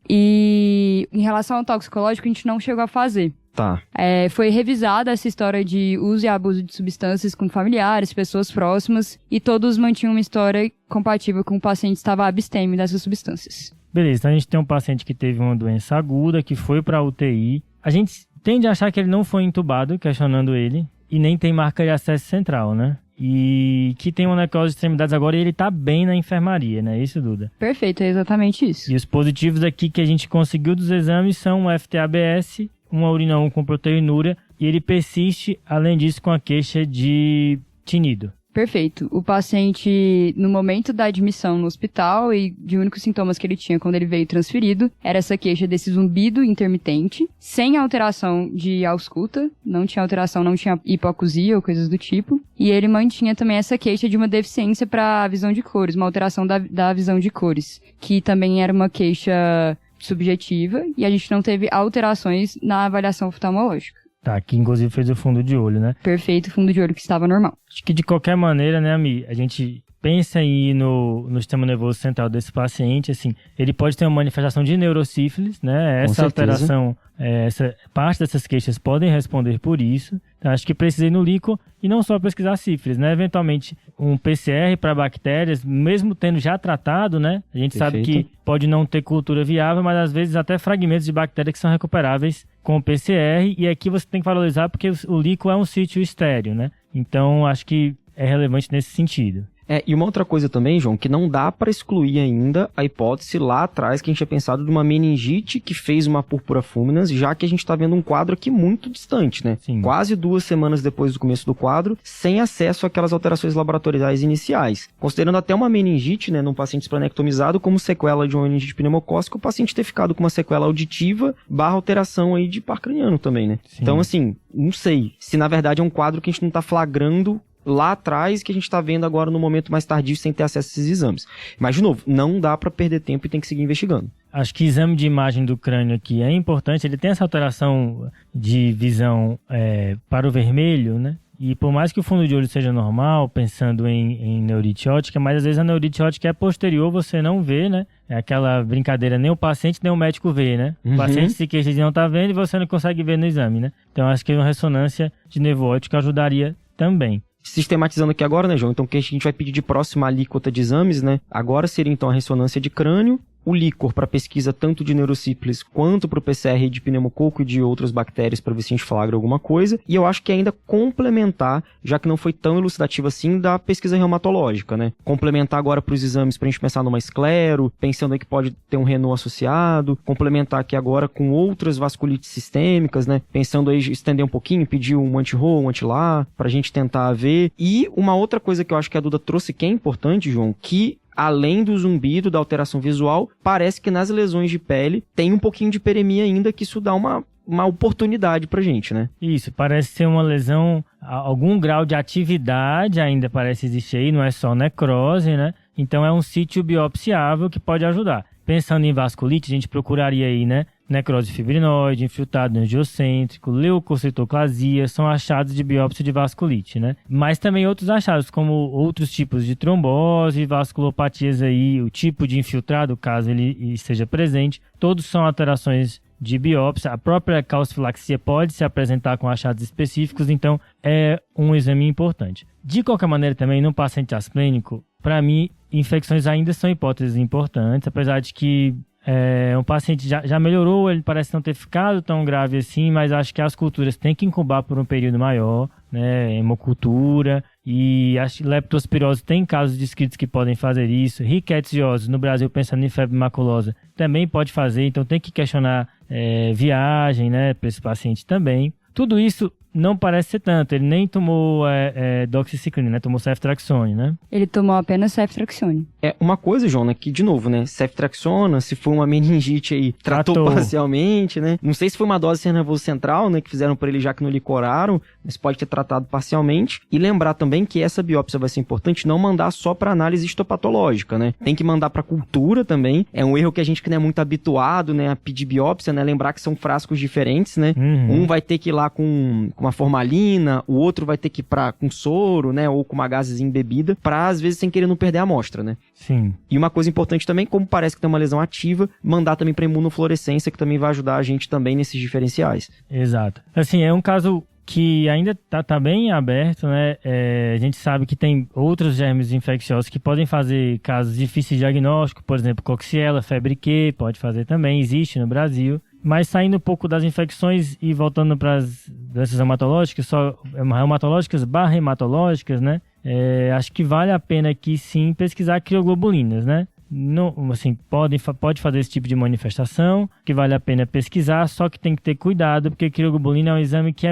E em relação ao toxicológico, a gente não chegou a fazer. Tá. Foi revisada essa história de uso e abuso de substâncias com familiares, pessoas próximas, e todos mantinham uma história compatível com o paciente estava abstêmio dessas substâncias. Beleza, então a gente tem um paciente que teve uma doença aguda, que foi para UTI. A gente tende a achar que ele não foi entubado, questionando ele, e nem tem marca de acesso central, né? E que tem uma necrose de extremidades agora e ele tá bem na enfermaria, né? Isso, Duda? Perfeito, é exatamente isso. E os positivos aqui que a gente conseguiu dos exames são o FTABS, uma urina 1 com proteinúria, e ele persiste, além disso, com a queixa de tinido. Perfeito. O paciente, no momento da admissão no hospital, e de únicos sintomas que ele tinha quando ele veio transferido, era essa queixa desse zumbido intermitente, sem alteração de ausculta, não tinha alteração, não tinha hipoacusia ou coisas do tipo, e ele mantinha também essa queixa de uma deficiência para a visão de cores, uma alteração da visão de cores, que também era uma queixa subjetiva, e a gente não teve alterações na avaliação oftalmológica. Tá, que inclusive fez o fundo de olho, né? Perfeito, fundo de olho que estava normal. Acho que de qualquer maneira, né, Ami, a gente pensa aí no sistema nervoso central desse paciente, assim, ele pode ter uma manifestação de neurosífilis, né? Essa alteração, essa parte dessas queixas podem responder por isso. Então, acho que precisei no líquor e não só pesquisar sífilis, né? Eventualmente, um PCR para bactérias, mesmo tendo já tratado, né? A gente sabe que pode não ter cultura viável, mas às vezes até fragmentos de bactéria que são recuperáveis com o PCR. E aqui você tem que valorizar porque o líquor é um sítio estéreo, né? Então, acho que é relevante nesse sentido. E uma outra coisa também, João, que não dá para excluir ainda a hipótese lá atrás que a gente tinha pensado de uma meningite que fez uma púrpura fulminans, já que a gente está vendo um quadro aqui muito distante, né? Sim. Quase 2 semanas depois do começo do quadro, sem acesso àquelas alterações laboratoriais iniciais. Considerando até uma meningite, né, num paciente esplenectomizado como sequela de uma meningite pneumocócica, o paciente ter ficado com uma sequela auditiva / alteração aí de par craniano também, né? Sim. Então, assim, não sei se na verdade é um quadro que a gente não está flagrando lá atrás, que a gente está vendo agora no momento mais tardio sem ter acesso a esses exames. Mas, de novo, não dá para perder tempo e tem que seguir investigando. Acho que exame de imagem do crânio aqui é importante, ele tem essa alteração de visão para o vermelho, né? E por mais que o fundo de olho seja normal, pensando em neurite óptica, mas às vezes a neurite óptica é posterior, você não vê, né? É aquela brincadeira, nem o paciente nem o médico vê, né? O paciente se queixa de não estar vendo e você não consegue ver no exame, né? Então acho que uma ressonância de nervo óptico ajudaria também. Sistematizando aqui agora, né, João? Então, o que a gente vai pedir de próxima alíquota de exames, né? Agora seria, então, a ressonância de crânio, o líquor para pesquisa tanto de neurosífilis quanto para o PCR de pneumococo e de outras bactérias para ver se a gente flagra alguma coisa. E eu acho que ainda complementar, já que não foi tão elucidativo assim, da pesquisa reumatológica, né? Complementar agora para os exames para a gente pensar numa esclero, pensando aí que pode ter um Renault associado, complementar aqui agora com outras vasculites sistêmicas, né? Pensando aí estender um pouquinho, pedir um anti-RO, um anti-LA, para a gente tentar ver. E uma outra coisa que eu acho que a Duda trouxe que é importante, João, que além do zumbido, da alteração visual, parece que nas lesões de pele tem um pouquinho de hiperemia ainda, que isso dá uma oportunidade pra gente, né? Isso, parece ser uma lesão, algum grau de atividade ainda parece existir aí, não é só necrose, né? Então é um sítio biopsiável que pode ajudar. Pensando em vasculite, a gente procuraria aí, né? Necrose fibrinoide, infiltrado angiocêntrico, leucocitoclasia, são achados de biópsia de vasculite, né? Mas também outros achados, como outros tipos de trombose, vasculopatias aí, o tipo de infiltrado, caso ele esteja presente, todos são alterações de biópsia. A própria calcifilaxia pode se apresentar com achados específicos, então é um exame importante. De qualquer maneira também, no paciente asplênico, para mim, infecções ainda são hipóteses importantes, apesar de que Um paciente já melhorou, ele parece não ter ficado tão grave assim, mas acho que as culturas têm que incubar por um período maior, né? Hemocultura, e a leptospirose tem casos descritos que podem fazer isso. Rickettsiosis, no Brasil, pensando em febre maculosa, também pode fazer, então tem que questionar viagem, né, para esse paciente também. Tudo isso não parece ser tanto, ele nem tomou doxiciclina, né? Tomou ceftriaxone, né? Ele tomou apenas ceftriaxone. Uma coisa, João, né, que de novo, né, ceftriaxona, se for uma meningite aí, tratou parcialmente, né? Não sei se foi uma dose nervoso central, né, que fizeram para ele já que não lhe curaram, mas pode ter tratado parcialmente. E lembrar também que essa biópsia vai ser importante não mandar só para análise histopatológica, né? Tem que mandar para cultura também. É um erro que a gente que não é muito habituado, né, a pedir biópsia, né? Lembrar que são frascos diferentes, né? Um vai ter que ir lá com uma formalina, o outro vai ter que ir com soro, né, ou com uma gazezinha embebida, para às vezes sem querer não perder a amostra, né? Sim. E uma coisa importante também, como parece que tem uma lesão ativa, mandar também para imunofluorescência, que também vai ajudar a gente também nesses diferenciais. Exato. Assim, é um caso que ainda tá bem aberto, né? A gente sabe que tem outros germes infecciosos que podem fazer casos difíceis de diagnóstico, por exemplo, Coxiella, febre Q, pode fazer também, existe no Brasil. Mas saindo um pouco das infecções e voltando para as doenças reumatológicas, reumatológicas, né? Acho que vale a pena aqui sim pesquisar crioglobulinas, né? Não, assim, pode fazer esse tipo de manifestação, que vale a pena pesquisar, só que tem que ter cuidado, porque crioglobulina é um exame que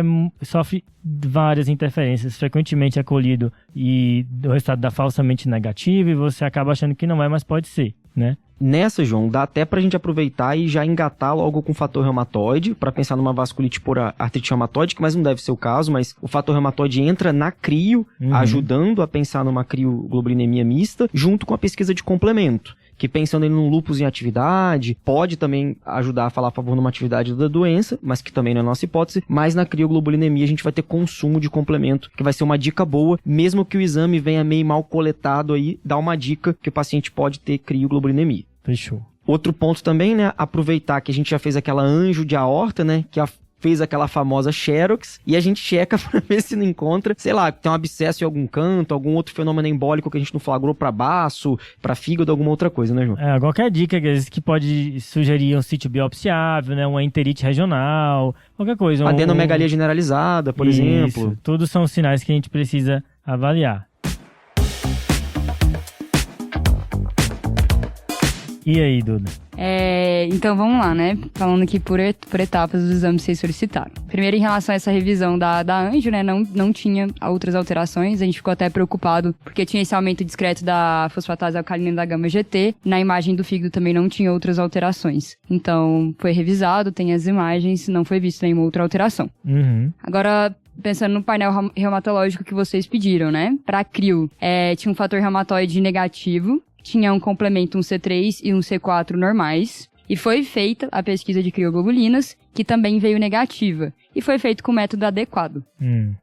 sofre várias interferências, frequentemente é colhido e o resultado dá falsamente negativo e você acaba achando que não é, mas pode ser, né? Nessa, João, dá até pra gente aproveitar e já engatar logo com o fator reumatoide, pra pensar numa vasculite por artrite reumatoide, que mais não deve ser o caso, mas o fator reumatoide entra na crio, ajudando a pensar numa crioglobulinemia mista, junto com a pesquisa de complemento, que pensando num lúpus em atividade, pode também ajudar a falar a favor de uma atividade da doença, mas que também não é a nossa hipótese, mas na crioglobulinemia a gente vai ter consumo de complemento, que vai ser uma dica boa, mesmo que o exame venha meio mal coletado aí, dá uma dica que o paciente pode ter crioglobulinemia. Fechou. Outro ponto também, né, aproveitar que a gente já fez aquela anjo de aorta, né, que fez aquela famosa Xerox, e a gente checa pra ver se não encontra, sei lá, tem um abscesso em algum canto, algum outro fenômeno embólico que a gente não flagrou pra baço, pra fígado, alguma outra coisa, né, João? Qualquer dica que pode sugerir um sítio biopsiável, né, uma enterite regional, qualquer coisa. Adenomegalia generalizada, por exemplo. Todos são sinais que a gente precisa avaliar. E aí, Duda? Então vamos lá, né? Falando aqui por etapas dos exames que vocês solicitaram. Primeiro, em relação a essa revisão da Anjo, né? Não tinha outras alterações. A gente ficou até preocupado porque tinha esse aumento discreto da fosfatase alcalina da gama-GT. Na imagem do fígado também não tinha outras alterações. Então, foi revisado, tem as imagens, não foi visto nenhuma outra alteração. Agora, pensando no painel reumatológico que vocês pediram, né? Para crio, tinha um fator reumatoide negativo. Tinha um complemento, um C3 e um C4 normais. E foi feita a pesquisa de crioglobulinas, que também veio negativa. E foi feito com o método adequado.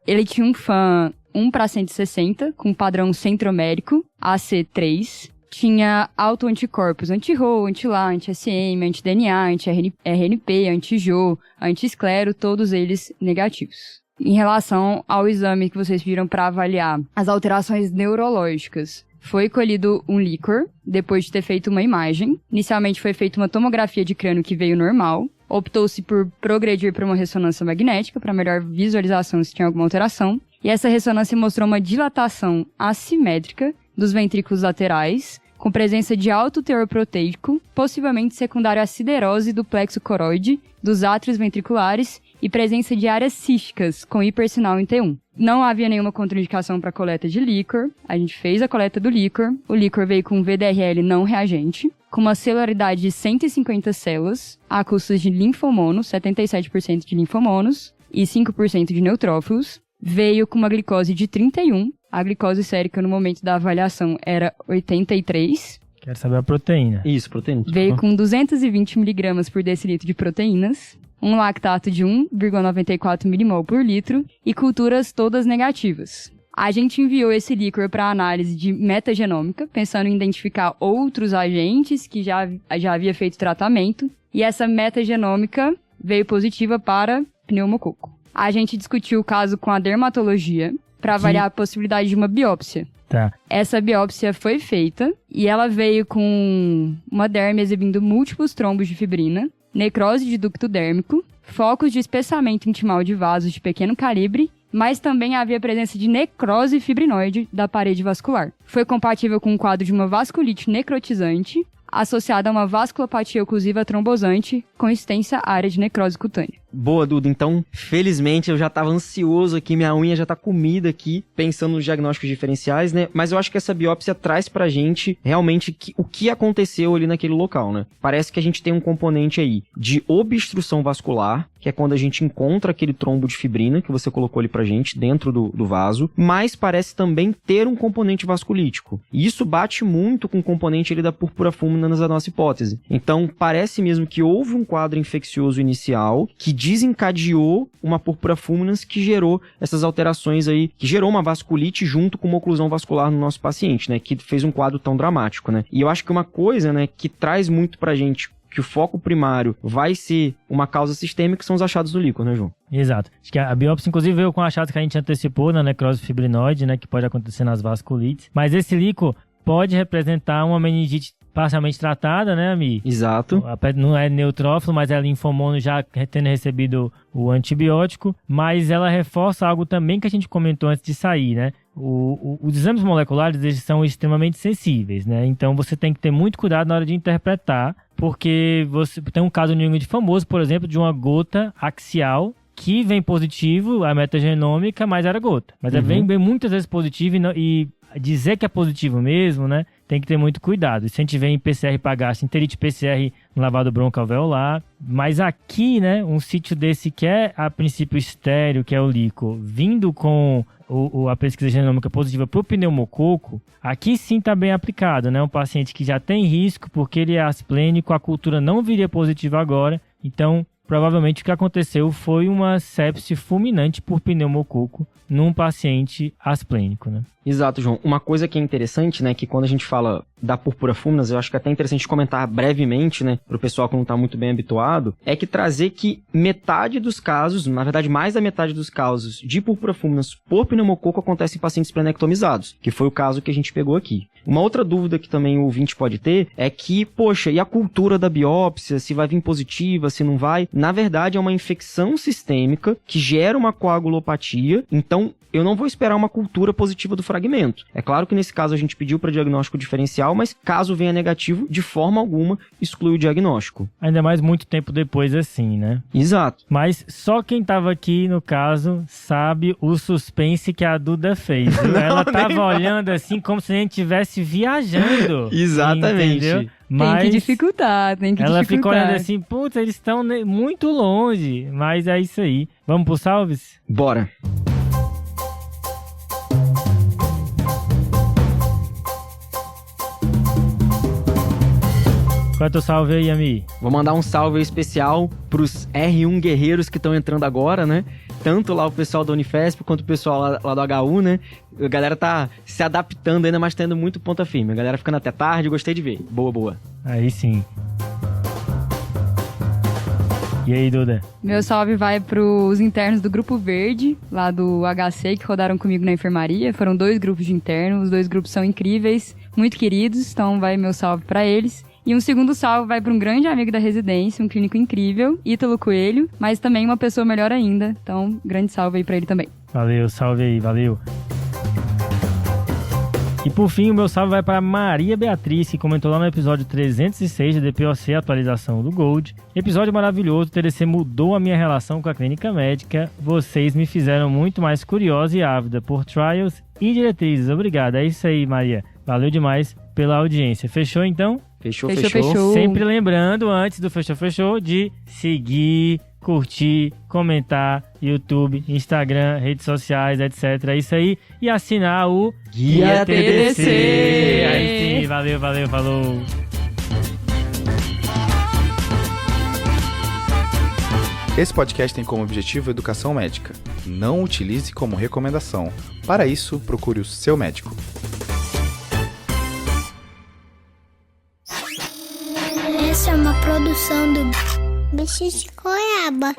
Ele tinha um FAN 1/160, com padrão centromérico, AC3. Tinha autoanticorpos anti-RO, anti-LA, anti-SM, anti-DNA, anti-RNP, anti-JO, anti-esclero, todos eles negativos. Em relação ao exame que vocês viram para avaliar as alterações neurológicas, foi colhido um líquor, depois de ter feito uma imagem. Inicialmente foi feita uma tomografia de crânio que veio normal. Optou-se por progredir para uma ressonância magnética, para melhor visualização se tinha alguma alteração. E essa ressonância mostrou uma dilatação assimétrica dos ventrículos laterais, com presença de alto teor proteico, possivelmente secundária à siderose do plexo coroide, dos átrios ventriculares e presença de áreas císticas com hipersinal em T1. Não havia nenhuma contraindicação para a coleta de líquor. A gente fez a coleta do líquor. O líquor veio com VDRL não reagente, com uma celularidade de 150 células, a custas de linfomonos, 77% de linfomonos e 5% de neutrófilos. Veio com uma glicose de 31. A glicose sérica no momento da avaliação era 83. Quero saber a proteína. Isso, proteína. Veio com 220 mg por decilitro de proteínas, um lactato de 1,94 mmol por litro e culturas todas negativas. A gente enviou esse líquor para análise de metagenômica, pensando em identificar outros agentes que já havia feito tratamento, e essa metagenômica veio positiva para pneumococo. A gente discutiu o caso com a dermatologia. para avaliar a possibilidade de uma biópsia. Tá. Essa biópsia foi feita e ela veio com uma derme exibindo múltiplos trombos de fibrina, necrose de ducto dérmico, focos de espessamento intimal de vasos de pequeno calibre, mas também havia presença de necrose fibrinoide da parede vascular. Foi compatível com o quadro de uma vasculite necrotizante, associada a uma vasculopatia oclusiva trombosante com extensa área de necrose cutânea. Boa, Duda. Então, felizmente, eu já tava ansioso aqui, minha unha já tá comida aqui, pensando nos diagnósticos diferenciais, né? Mas eu acho que essa biópsia traz pra gente, realmente, o que aconteceu ali naquele local, né? Parece que a gente tem um componente aí de obstrução vascular, que é quando a gente encontra aquele trombo de fibrina que você colocou ali pra gente, dentro do vaso, mas parece também ter um componente vasculítico. E isso bate muito com o componente ali da púrpura fulminans da nossa hipótese. Então, parece mesmo que houve um quadro infeccioso inicial que desencadeou uma púrpura fulminans que gerou essas alterações aí, que gerou uma vasculite junto com uma oclusão vascular no nosso paciente, né? Que fez um quadro tão dramático, né? E eu acho que uma coisa, né, que traz muito pra gente que o foco primário vai ser uma causa sistêmica são os achados do líquor, né, João? Exato. Acho que a biópsia, inclusive, veio com achados que a gente antecipou na necrose fibrinoide, né, que pode acontecer nas vasculites. Mas esse líquor pode representar uma meningite parcialmente tratada, né, Ami? Exato. Não é neutrófilo, mas é linfomono já tendo recebido o antibiótico, mas ela reforça algo também que a gente comentou antes de sair, né? Os exames moleculares, eles são extremamente sensíveis, né? Então você tem que ter muito cuidado na hora de interpretar, porque você tem um caso no New England famoso, por exemplo, de uma gota axial que vem positivo, a metagenômica, mas era gota. Mas vem muitas vezes positivo e dizer que é positivo mesmo, né? Tem que ter muito cuidado. Se a gente vê em PCR pagasse, enterite PCR no lavado broncoalveolar, mas aqui, né, um sítio desse que é a princípio estéreo, que é o líquor, vindo com a pesquisa genômica positiva para o pneumococo, aqui sim está bem aplicado, né? Um paciente que já tem risco porque ele é asplênico, a cultura não viria positiva agora, então provavelmente o que aconteceu foi uma sepse fulminante por pneumococo num paciente asplênico, né? Exato, João. Uma coisa que é interessante, né, que quando a gente fala da púrpura fulminans, eu acho que é até interessante comentar brevemente, né, pro pessoal que não tá muito bem habituado, é que trazer que metade dos casos, na verdade mais da metade dos casos de púrpura fulminans por pneumococo acontece em pacientes esplenectomizados, que foi o caso que a gente pegou aqui. Uma outra dúvida que também o ouvinte pode ter é que, poxa, e a cultura da biópsia, se vai vir positiva, se não vai? Na verdade, é uma infecção sistêmica que gera uma coagulopatia, então eu não vou esperar uma cultura positiva do fragmento. É claro que nesse caso a gente pediu para diagnóstico diferencial, mas caso venha negativo, de forma alguma, exclui o diagnóstico. Ainda mais muito tempo depois assim, né? Exato. Mas só quem tava aqui, no caso, sabe o suspense que a Duda fez. Viu? Ela tava olhando assim como se a gente estivesse viajando. Exatamente. Entendeu? Mas tem que dificultar. Ela fica olhando assim, putz, eles estão muito longe. Mas é isso aí. Vamos pro salves? Bora. Qual é o teu salve aí, Ami? Vou mandar um salve especial pros R1 guerreiros que estão entrando agora, né? Tanto lá o pessoal da Unifesp quanto o pessoal lá do HU, né? A galera tá se adaptando ainda, mas tendo muito ponta firme. A galera ficando até tarde, gostei de ver. Boa, boa. Aí sim. E aí, Duda? Meu salve vai pros internos do Grupo Verde, lá do HC, que rodaram comigo na enfermaria. Foram 2 grupos de internos, os 2 grupos são incríveis, muito queridos, então vai meu salve pra eles. E um segundo salve vai para um grande amigo da residência, um clínico incrível, Ítalo Coelho, mas também uma pessoa melhor ainda. Então, grande salve aí para ele também. Valeu, salve aí, valeu. E por fim, o meu salve vai para Maria Beatriz, que comentou lá no episódio 306 da DPOC, atualização do Gold. Episódio maravilhoso, o TDC mudou a minha relação com a clínica médica. Vocês me fizeram muito mais curiosa e ávida por trials e diretrizes. Obrigado, é isso aí, Maria. Valeu demais pela audiência. Fechou então? Fechou. Sempre lembrando, antes do fechou, de seguir, curtir, comentar, YouTube, Instagram, redes sociais, etc. É isso aí. E assinar o Guia TDC. Aí sim, valeu, falou. Esse podcast tem como objetivo educação médica. Não utilize como recomendação. Para isso, procure o seu médico. Essa é uma produção do Bicho de Goiaba.